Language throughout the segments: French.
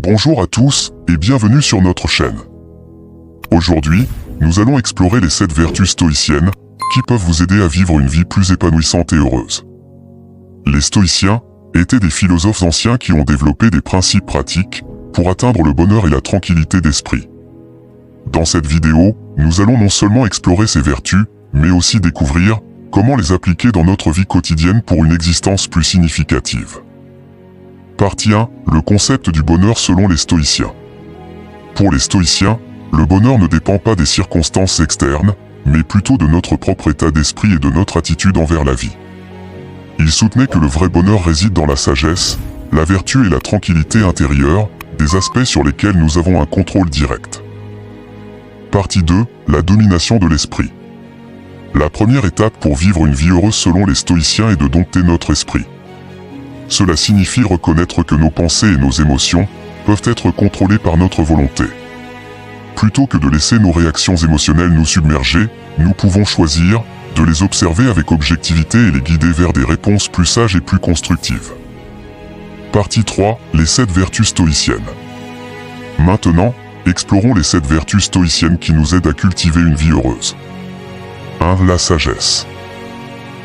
Bonjour à tous et bienvenue sur notre chaîne. Aujourd'hui, nous allons explorer les 7 vertus stoïciennes qui peuvent vous aider à vivre une vie plus épanouissante et heureuse. Les stoïciens étaient des philosophes anciens qui ont développé des principes pratiques pour atteindre le bonheur et la tranquillité d'esprit. Dans cette vidéo, nous allons non seulement explorer ces vertus, mais aussi découvrir comment les appliquer dans notre vie quotidienne pour une existence plus significative. Partie 1. Le concept du bonheur selon les stoïciens. Pour les stoïciens, le bonheur ne dépend pas des circonstances externes, mais plutôt de notre propre état d'esprit et de notre attitude envers la vie. Ils soutenaient que le vrai bonheur réside dans la sagesse, la vertu et la tranquillité intérieure, des aspects sur lesquels nous avons un contrôle direct. Partie 2. La domination de l'esprit. La première étape pour vivre une vie heureuse selon les stoïciens est de dompter notre esprit. Cela signifie reconnaître que nos pensées et nos émotions peuvent être contrôlées par notre volonté. Plutôt que de laisser nos réactions émotionnelles nous submerger, nous pouvons choisir de les observer avec objectivité et les guider vers des réponses plus sages et plus constructives. Partie 3. Les 7 vertus stoïciennes. Maintenant, explorons les 7 vertus stoïciennes qui nous aident à cultiver une vie heureuse. 1. La sagesse.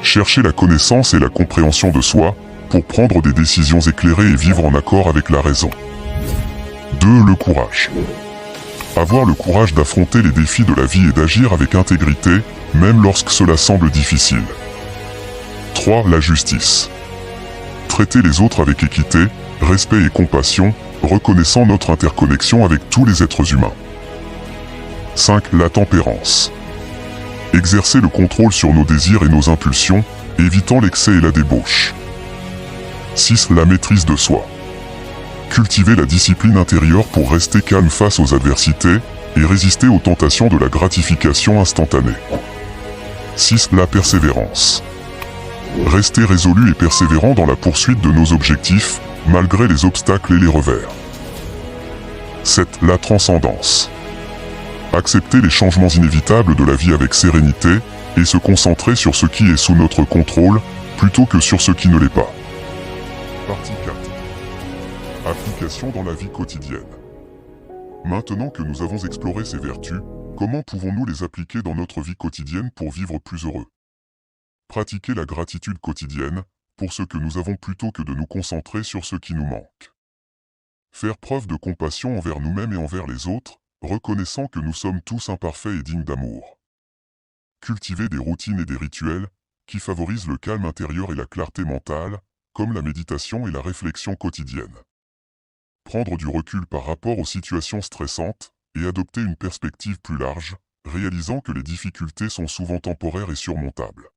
Chercher la connaissance et la compréhension de soi pour prendre des décisions éclairées et vivre en accord avec la raison. 2. Le courage. Avoir le courage d'affronter les défis de la vie et d'agir avec intégrité, même lorsque cela semble difficile. 3. La justice. Traiter les autres avec équité, respect et compassion, reconnaissant notre interconnexion avec tous les êtres humains. 5. La tempérance. Exercer le contrôle sur nos désirs et nos impulsions, évitant l'excès et la débauche. 6. La maîtrise de soi. Cultiver la discipline intérieure pour rester calme face aux adversités et résister aux tentations de la gratification instantanée. 6. La persévérance. Rester résolu et persévérant dans la poursuite de nos objectifs, malgré les obstacles et les revers. 7. La transcendance. Accepter les changements inévitables de la vie avec sérénité et se concentrer sur ce qui est sous notre contrôle, plutôt que sur ce qui ne l'est pas. Partie 4. Application dans la vie quotidienne. Maintenant que nous avons exploré ces vertus, comment pouvons-nous les appliquer dans notre vie quotidienne pour vivre plus heureux? Pratiquer la gratitude quotidienne pour ce que nous avons plutôt que de nous concentrer sur ce qui nous manque. Faire preuve de compassion envers nous-mêmes et envers les autres, reconnaissant que nous sommes tous imparfaits et dignes d'amour. Cultiver des routines et des rituels qui favorisent le calme intérieur et la clarté mentale, comme la méditation et la réflexion quotidienne. Prendre du recul par rapport aux situations stressantes et adopter une perspective plus large, réalisant que les difficultés sont souvent temporaires et surmontables.